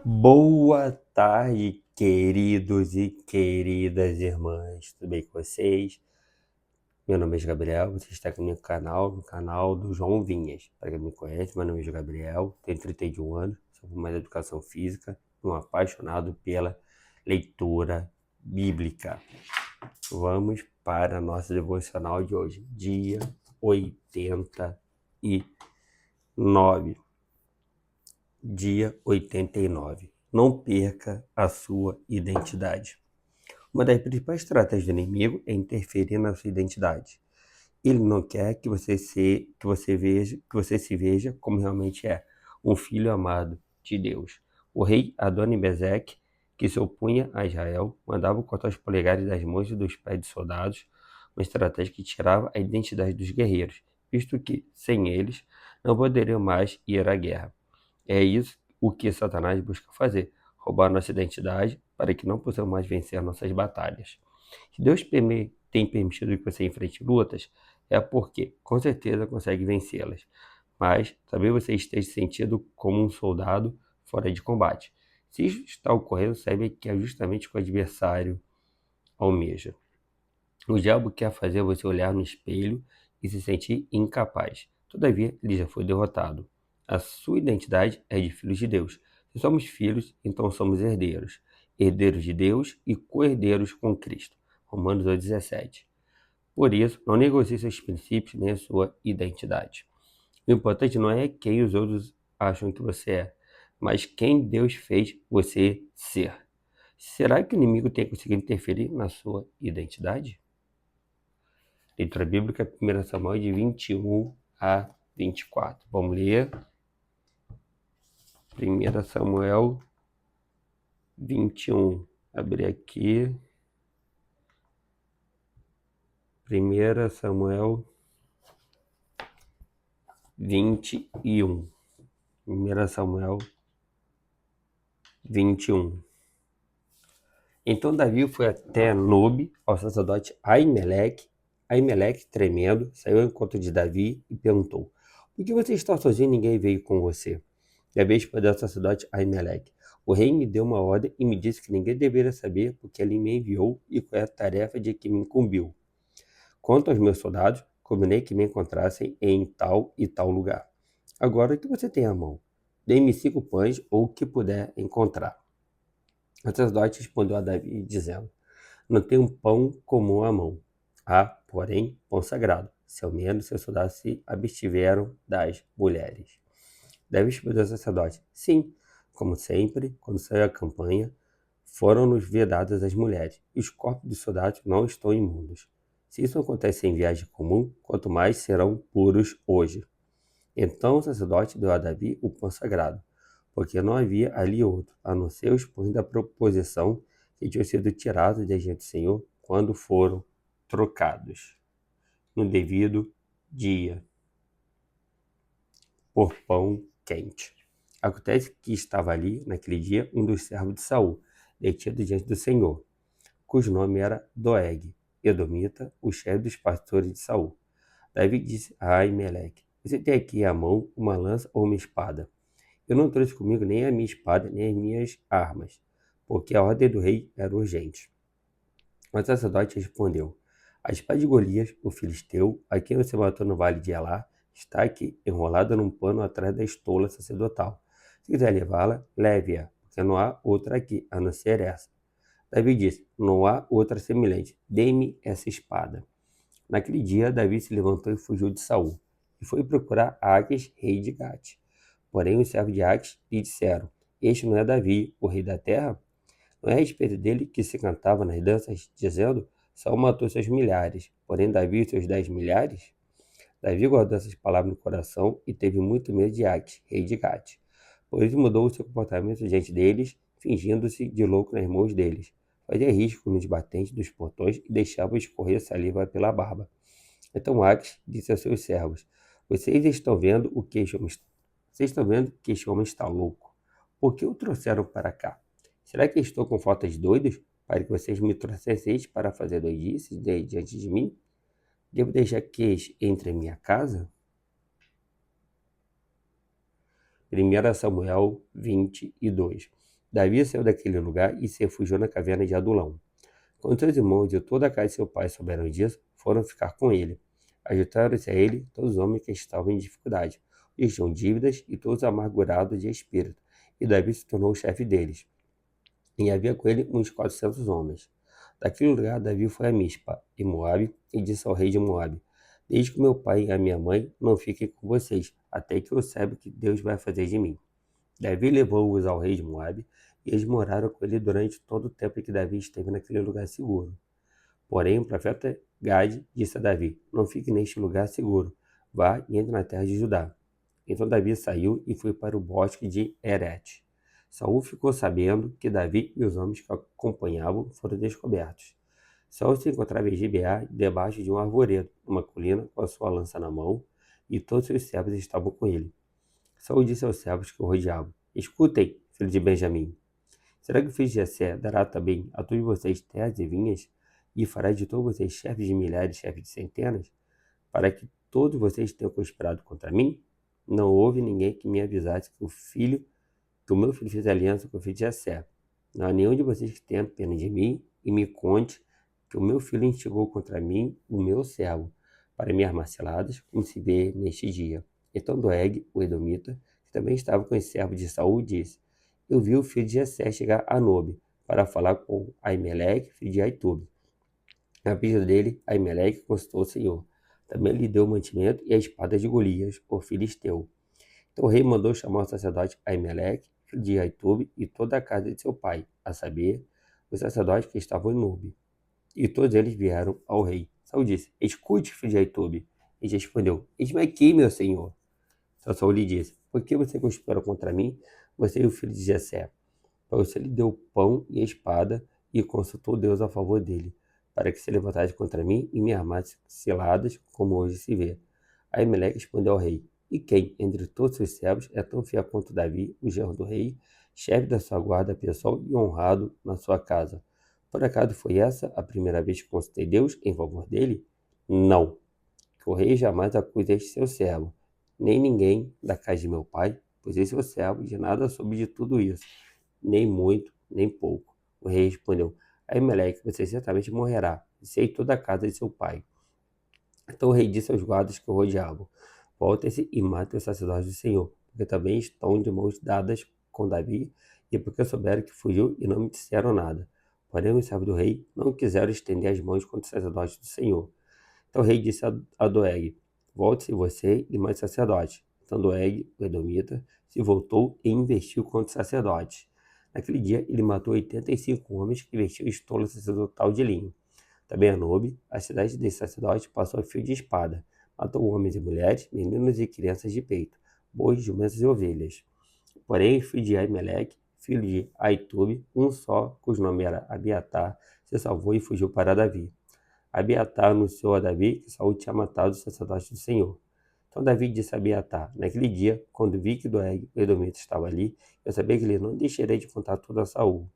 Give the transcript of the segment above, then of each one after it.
Boa tarde, queridos e queridas irmãs, tudo bem com vocês? Meu nome é Gabriel, você está aqui no meu canal, no canal do João Vinhas. Para quem não me conhece, meu nome é Gabriel, tenho 31 anos, sou formado em Educação Física, um apaixonado pela leitura bíblica. Vamos para a nossa devocional de hoje, dia 89. Dia 89. Não perca a sua identidade. Uma das principais estratégias do inimigo é interferir na sua identidade. Ele não quer que você se veja como realmente é, um filho amado de Deus. O rei Adoni-Bezeque, que se opunha a Israel, mandava cortar os polegares das mãos e dos pés de soldados, uma estratégia que tirava a identidade dos guerreiros, visto que, sem eles, não poderiam mais ir à guerra. É isso o que Satanás busca fazer, roubar nossa identidade para que não possamos mais vencer nossas batalhas. Se Deus tem permitido que você enfrente lutas, é porque com certeza consegue vencê-las, mas talvez você esteja sentindo como um soldado fora de combate. Se isso está ocorrendo, saiba que é justamente o que o adversário almeja. O diabo quer fazer você olhar no espelho e se sentir incapaz. Todavia, ele já foi derrotado. A sua identidade é de filhos de Deus. Se somos filhos, então somos herdeiros. Herdeiros de Deus e co-herdeiros com Cristo. Romanos 8,17. Por isso, não negocie seus princípios nem a sua identidade. O importante não é quem os outros acham que você é, mas quem Deus fez você ser. Será que o inimigo tem conseguido interferir na sua identidade? Leitura bíblica, 1 Samuel de 21 a 24. Vamos ler. 1 Samuel 21. Abrir aqui. 1 Samuel 21. 1 Samuel 21. Então Davi foi até Nob, ao sacerdote Aimeleque. Aimeleque, tremendo, saiu ao encontro de Davi e perguntou: por que você está sozinho e ninguém veio com você? Davi respondeu ao sacerdote Aimeleque: o rei me deu uma ordem e me disse que ninguém deveria saber porque ele me enviou e qual é a tarefa de que me incumbiu. Quanto aos meus soldados, combinei que me encontrassem em tal e tal lugar. Agora, o que você tem à mão? Dê-me 5 pães ou o que puder encontrar. O sacerdote respondeu a Davi, dizendo: não tenho pão comum à mão. Há, porém, pão sagrado, se ao menos seus soldados se abstiveram das mulheres. Davi respondeu ao sacerdote: sim, como sempre, quando saiu a campanha, foram-nos vedadas as mulheres, e os corpos dos soldados não estão imundos. Se isso acontece em viagem comum, quanto mais serão puros hoje. Então o sacerdote deu a Davi o pão sagrado, porque não havia ali outro, a não ser os pães da proposição que tinham sido tirados da diante do Senhor quando foram trocados no devido dia por pão quente. Acontece que estava ali, naquele dia, um dos servos de Saul, detido diante do Senhor, cujo nome era Doeg, edomita, o chefe dos pastores de Saul. Davi disse a Aimeleque: você tem aqui à mão uma lança ou uma espada? Eu não trouxe comigo nem a minha espada, nem as minhas armas, porque a ordem do rei era urgente. O sacerdote respondeu: a espada de Golias, o filisteu, a quem você matou no vale de Elá, está aqui, enrolada num pano atrás da estola sacerdotal. Se quiser levá-la, leve-a, porque não há outra aqui, a não ser essa. Davi disse: não há outra semelhante. Dê-me essa espada. Naquele dia, Davi se levantou e fugiu de Saul, e foi procurar Aques, rei de Gate. Porém, os servos de Aques lhe disseram: este não é Davi, o rei da terra? Não é a respeito dele que se cantava nas danças, dizendo: Saul matou seus milhares, porém Davi seus 10 milhares? Davi guardou essas palavras no coração e teve muito medo de Aques, rei de Gate. Por isso mudou o seu comportamento diante deles, fingindo-se de louco nas mãos deles. Fazia risco nos batentes dos portões e deixava escorrer saliva pela barba. Então Aques disse aos seus servos: Vocês estão vendo que este homem está louco? Por que o trouxeram para cá? Será que estou com falta de doidos para que vocês me trouxessem para fazer doidices diante de mim? Devo deixar que eles entrem em minha casa? 1 Samuel 22. Davi saiu daquele lugar e se refugiou na caverna de Adulão. Quando seus irmãos e toda a casa de seu pai souberam disso, foram ficar com ele. Ajuntaram-se a ele todos os homens que estavam em dificuldade, os que tinham dívidas e todos amargurados de espírito, e Davi se tornou o chefe deles. E havia com ele uns 400 homens. Daquele lugar, Davi foi a Mispa, em Moabe, e disse ao rei de Moabe: Desde que meu pai e a minha mãe não fiquem com vocês, até que eu saiba o que Deus vai fazer de mim. Davi levou-os ao rei de Moabe, e eles moraram com ele durante todo o tempo que Davi esteve naquele lugar seguro. Porém, o profeta Gade disse a Davi: Não fique neste lugar seguro, vá e entre na terra de Judá. Então Davi saiu e foi para o bosque de Herete. Saul ficou sabendo que Davi e os homens que o acompanhavam foram descobertos. Saul se encontrava em Gibeá, debaixo de um arvoredo, numa colina, com a sua lança na mão, e todos seus servos estavam com ele. Saul disse aos servos que o rodeavam: Escutem, filho de Benjamim. Será que o filho de Jessé dará também a todos vocês terras e vinhas, e fará de todos vocês chefes de milhares, chefes de centenas, para que todos vocês tenham conspirado contra mim? Não houve ninguém que me avisasse que o meu filho fez aliança com o filho de Jessé. Não há nenhum de vocês que tenha pena de mim e me conte que o meu filho instigou contra mim o meu servo, para me armar ciladas, como se vê neste dia. Então Doeg, o edomita, que também estava com os servos de Saul, disse: Eu vi o filho de Jessé chegar a Nobe, para falar com Aimeleque, filho de Aitube. A pedido dele, Aimeleque consultou o Senhor. Também lhe deu o mantimento e a espada de Golias, o filisteu. Então o rei mandou chamar o sacerdote Aimeleque, filho de Aitube, e toda a casa de seu pai, a saber, os sacerdotes que estavam em Nobe. E todos eles vieram ao rei. Saul disse: Escute, filho de Aitube. Ele respondeu: Eis-me aqui, meu senhor. Então Saul lhe disse: Por que você conspirou contra mim, você e o filho de Jessé? Pois você lhe deu pão e a espada e consultou Deus a favor dele, para que se levantasse contra mim e me armasse ciladas, como hoje se vê. Aí Meleque respondeu ao rei: E quem, entre todos os seus servos, é tão fiel quanto Davi, o genro do rei, chefe da sua guarda pessoal e honrado na sua casa? Por acaso foi essa a primeira vez que consultei Deus em favor dele? Não, que o rei jamais acuse este seu servo, nem ninguém da casa de meu pai, pois esse seu servo de nada soube de tudo isso, nem muito, nem pouco. O rei respondeu: Aimeleque, você certamente morrerá, você e toda a casa de seu pai. Então o rei disse aos guardas que o rodeavam: Voltem-se e matem os sacerdotes do Senhor, porque também estão de mãos dadas com Davi, e porque souberam que fugiu e não me disseram nada. Porém, os servos do rei não quiseram estender as mãos contra os sacerdotes do Senhor. Então o rei disse a Doeg: Volte-se você e mais sacerdote. Então Doeg, o edomita, se voltou e investiu contra os sacerdotes. Naquele dia ele matou 85 homens que vestiam estola sacerdotal de linho. Também a Nobe, a cidade desse sacerdote, passou a fio de espada. Matou homens e mulheres, meninos e crianças de peito, bois, jumentos e ovelhas. Porém, filho de Aimeleque, filho de Aitube, um só, cujo nome era Abiatar, se salvou e fugiu para Davi. Abiatar anunciou a Davi que Saul tinha matado os sacerdotes do Senhor. Então Davi disse a Abiatar: Naquele dia, quando vi que Doeg, o edomita, estava ali, eu sabia que ele não deixaria de contar tudo a Saul.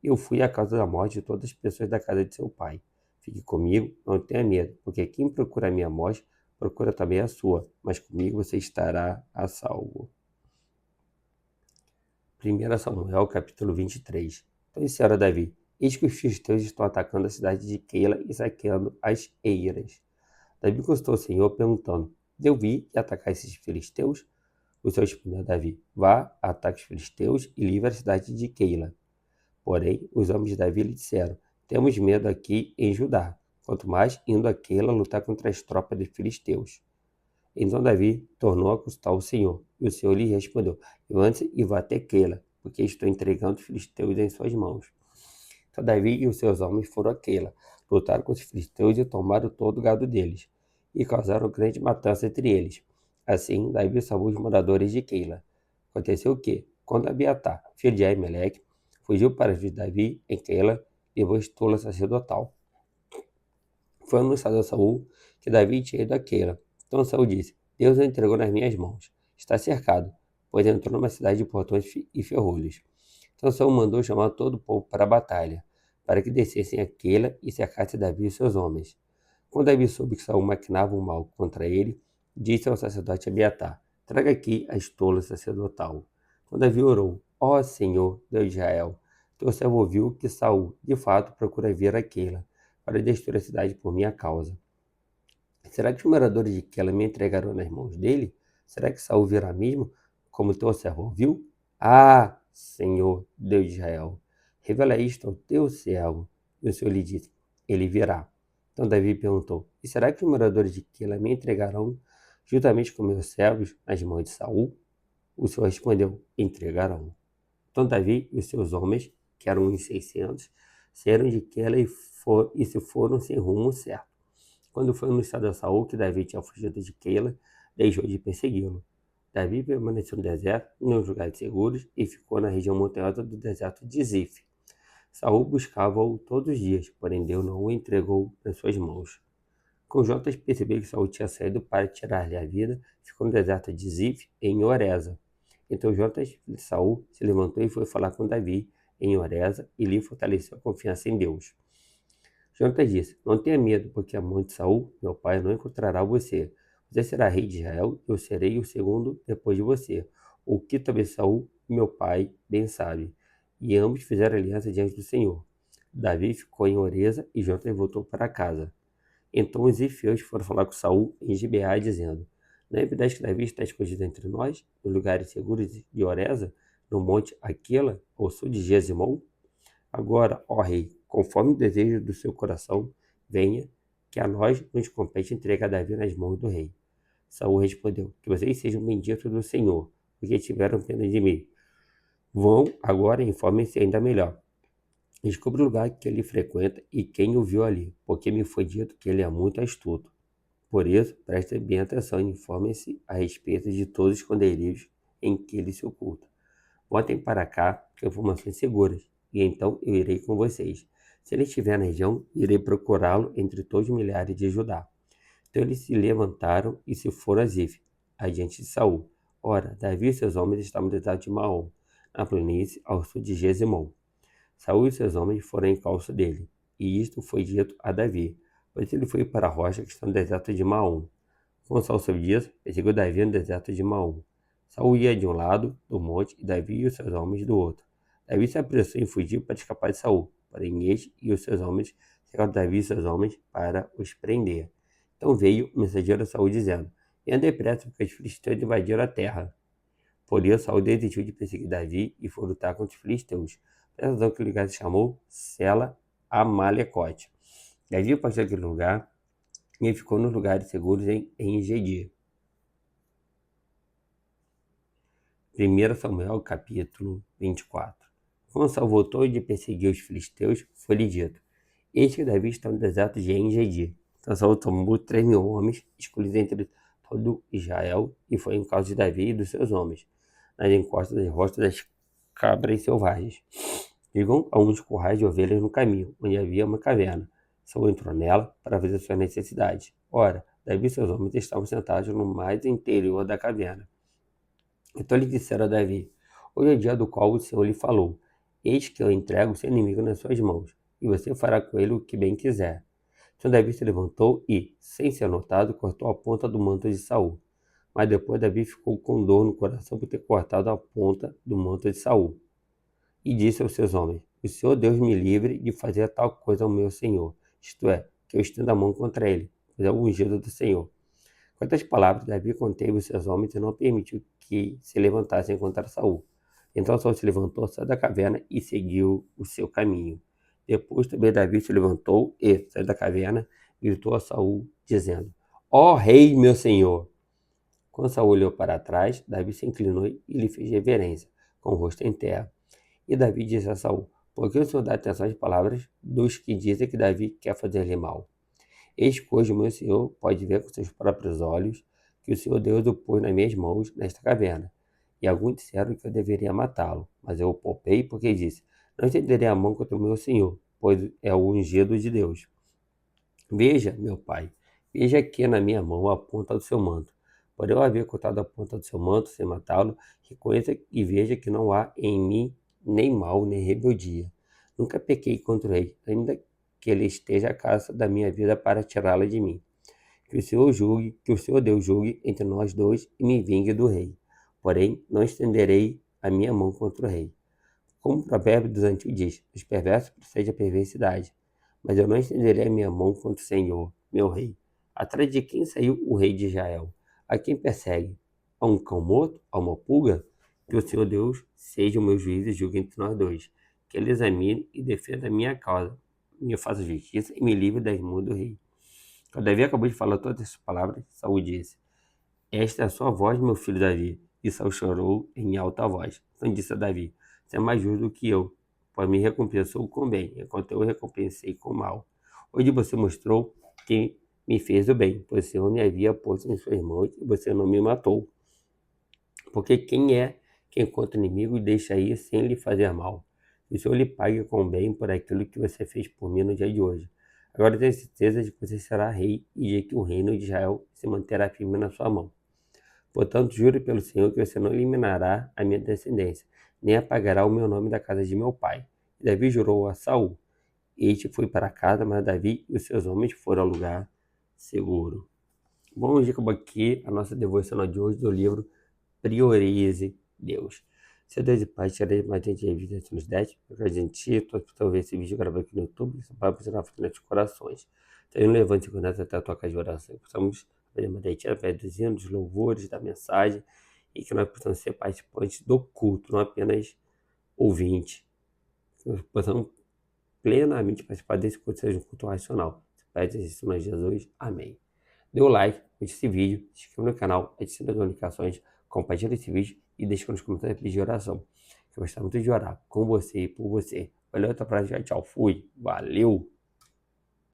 Eu fui à causa da morte de todas as pessoas da casa de seu pai. Fique comigo, não tenha medo, porque quem procura a minha morte, procura também a sua, mas comigo você estará a salvo. 1 Samuel, capítulo 23. Então disse a Davi: Eis que os filisteus estão atacando a cidade de Keila e saqueando as eiras. Davi consultou o Senhor, perguntando: Devo ir e atacar esses filisteus? O Senhor respondeu a Davi: Vá, ataque os filisteus e livre a cidade de Keila. Porém, os homens de Davi lhe disseram: Temos medo aqui em Judá, quanto mais indo a Keila lutar contra as tropas dos filisteus. Então Davi tornou a consultar o Senhor, e o Senhor lhe respondeu: Levante-se e vá até Keila, porque estou entregando os filisteus em suas mãos. Então Davi e os seus homens foram a Keila, lutaram com os filisteus e tomaram todo o gado deles, e causaram grande matança entre eles. Assim, Davi salvou os moradores de Keila. Aconteceu que, quando Abiatar, filho de Aimeleque, fugiu para de Davi em Keila, levou estola sacerdotal. Foi anunciado a Saul que Davi tinha ido a Keila. Então Saul disse: Deus o entregou nas minhas mãos. Está cercado, pois entrou numa cidade de portões e ferrolhos. Então Saul mandou chamar todo o povo para a batalha, para que descessem a Keila e cercassem Davi e seus homens. Quando Davi soube que Saul maquinava um mal contra ele, disse ao sacerdote Abiatar: Traga aqui a estola sacerdotal. Então Davi orou Ó Senhor, Deus de Israel, teu servo ouviu que Saul, de fato, procura vir a Keila para destruir a cidade por minha causa. Será que os moradores de Keila me entregarão nas mãos dele? Será que Saul virá mesmo, como teu servo ouviu? Ah, Senhor, Deus de Israel, revela isto ao teu servo. E o Senhor lhe disse, ele virá. Então Davi perguntou, e será que os moradores de Keila me entregarão, juntamente com meus servos, nas mãos de Saul? O Senhor respondeu, entregarão. Então Davi e os seus homens, que eram uns 600, saíram de Keila e se foram sem rumo certo. Quando foi anunciado a Saul que Davi tinha fugido de Keila, deixou de persegui-lo. Davi permaneceu no deserto, nos lugares seguros, e ficou na região montanhosa do deserto de Zif. Saul buscava-o todos os dias, porém Deus não o entregou nas suas mãos. Quando Jonatas percebeu que Saul tinha saído para tirar-lhe a vida, ficou no deserto de Zif, em Oreza. Então Jonatas, filho de Saul, se levantou e foi falar com Davi em Oreza e lhe fortaleceu a confiança em Deus. Jonatas disse, não tenha medo, porque a mão de Saul, meu pai, não encontrará você. Você será rei de Israel, eu serei o segundo depois de você. O que também Saul, meu pai, bem sabe. E ambos fizeram aliança diante do Senhor. Davi ficou em Oreza e Jonatas voltou para casa. Então os efeus foram falar com Saul em Gibeá, dizendo, não é verdade que Davi está escondido entre nós, nos lugares seguros de Oreza, no monte Aquila, ao sul de Jezimon? Agora, ó rei, conforme o desejo do seu coração, venha, que a nós nos compete entregar Davi nas mãos do rei. Saul respondeu, que vocês sejam benditos do Senhor, porque tiveram pena de mim. Vão agora e informem-se ainda melhor. Descubra o lugar que ele frequenta e quem o viu ali, porque me foi dito que ele é muito astuto. Por isso, prestem bem atenção e informem-se a respeito de todos os esconderijos em que ele se oculta. Voltem para cá com informações seguras, e então eu irei com vocês. Se ele estiver na região, irei procurá-lo entre todos os milhares de Judá. Então eles se levantaram e se foram a Zif, adiante de Saul. Ora, Davi e seus homens estavam no deserto de Maom, na planície ao sul de Jezimon. Saul e seus homens foram em encalço dele, e isto foi dito a Davi, pois ele foi para a rocha que está no deserto de Maom. Quando Saul soube disso, perseguiu Davi no deserto de Maom. Saul ia de um lado do monte e Davi e os seus homens do outro. Davi se apressou em fugir para escapar de Saul, porém este e os seus homens cercaram Davi e seus homens para os prender. Então veio o mensageiro a Saul dizendo, venha depressa, porque os filisteus invadiram a terra. Por isso Saul desistiu de perseguir Davi e foi lutar contra os filisteus. Por essa razão que o lugar se chamou Sela Amalecote. Davi partiu daquele lugar e ficou nos lugares seguros em Engedi. 1 Samuel capítulo 24. Quando Saul voltou de perseguir os filisteus, foi-lhe dito, eis que Davi está no deserto de Engedi. Então Saul tomou 3.000 homens, escolhidos entre todo Israel, e foi em causa de Davi e dos seus homens, nas encostas das rochas das cabras selvagens. Chegou a uns currais de ovelhas no caminho, onde havia uma caverna. Saul entrou nela para fazer suas necessidades. Ora, Davi e seus homens estavam sentados no mais interior da caverna. Então lhe disseram a Davi, hoje é o dia do qual o Senhor lhe falou. Eis que eu entrego o seu inimigo nas suas mãos, e você fará com ele o que bem quiser. Então Davi se levantou e, sem ser notado, cortou a ponta do manto de Saul. Mas depois Davi ficou com dor no coração por ter cortado a ponta do manto de Saul. E disse aos seus homens, o Senhor Deus me livre de fazer tal coisa ao meu Senhor, isto é, que eu estenda a mão contra ele, pois é o ungido do Senhor. Com estas palavras, Davi conteve os seus homens e não permitiu que se levantassem contra Saul. Então Saul se levantou, saiu da caverna e seguiu o seu caminho. Depois também Davi se levantou e, saiu da caverna, e gritou a Saul, dizendo, ó rei, meu senhor! Quando Saul olhou para trás, Davi se inclinou e lhe fez reverência, com o rosto em terra. E Davi disse a Saul, por que o Senhor dá atenção às palavras dos que dizem que Davi quer fazer-lhe mal? Eis que hoje o meu Senhor pode ver com seus próprios olhos que o Senhor Deus o pôs nas minhas mãos nesta caverna. E alguns disseram que eu deveria matá-lo, mas eu o poupei porque disse, não estenderei a mão contra o meu Senhor, pois é o ungido de Deus. Veja, meu pai, veja aqui na minha mão a ponta do seu manto. Por eu haver cortado a ponta do seu manto sem matá-lo, reconheça e veja que não há em mim nem mal, nem rebeldia. Nunca pequei contra o rei, ainda que ele esteja à caça da minha vida para tirá-la de mim. Que o Senhor julgue, que o Senhor Deus julgue entre nós dois e me vingue do rei. Porém, não estenderei a minha mão contra o rei. Como o provérbio dos antigos diz, os perversos procedem a perversidade. Mas eu não estenderei a minha mão contra o Senhor, meu rei. Atrás de quem saiu o rei de Israel? A quem persegue? A um cão morto? A uma pulga? Que o Senhor Deus seja o meu juiz e julgue entre nós dois. Que ele examine e defenda a minha causa. Me faça justiça e me livre das mãos do rei. Quando Davi acabou de falar todas essas palavras, Saul disse: Esta é a sua voz, meu filho Davi. E Saul chorou em alta voz. Então disse a Davi: Você é mais justo do que eu, pois me recompensou com bem, enquanto eu recompensei com mal. Hoje você mostrou que me fez o bem, pois o Senhor me havia posto em suas mãos e você não me matou. Porque quem é que encontra inimigo e deixa ir sem lhe fazer mal? Que o Senhor lhe pague com bem por aquilo que você fez por mim no dia de hoje. Agora tenho certeza de que você será rei e de que o reino de Israel se manterá firme na sua mão. Portanto, juro pelo Senhor que você não eliminará a minha descendência, nem apagará o meu nome da casa de meu pai. E Davi jurou a Saul. Este foi para casa, mas Davi e os seus homens foram ao lugar seguro. Bom, hoje acabou aqui a nossa devocional de hoje do livro Priorize Deus. Seu Deus e Pai, tirei mais de vida nos 10, porque a gente, toda vez esse vídeo gravado aqui no YouTube, isso vai funcionar nos nossos corações. Então, levante com nós até a tua casa de oração. Possamos fazer uma deitada, dos hinos, dos louvores, da mensagem, e que nós possamos ser participantes do culto, não apenas ouvintes. Que nós possamos plenamente participar desse culto, seja um culto racional. Pede isso em Jesus. Amém. Dê o like, curte esse vídeo, se inscreva no canal, adicione as notificações, compartilhe esse vídeo e deixe nos comentários pedir oração. Eu gostaria muito de orar com você e por você. Valeu, até a próxima. Tchau, fui. Valeu!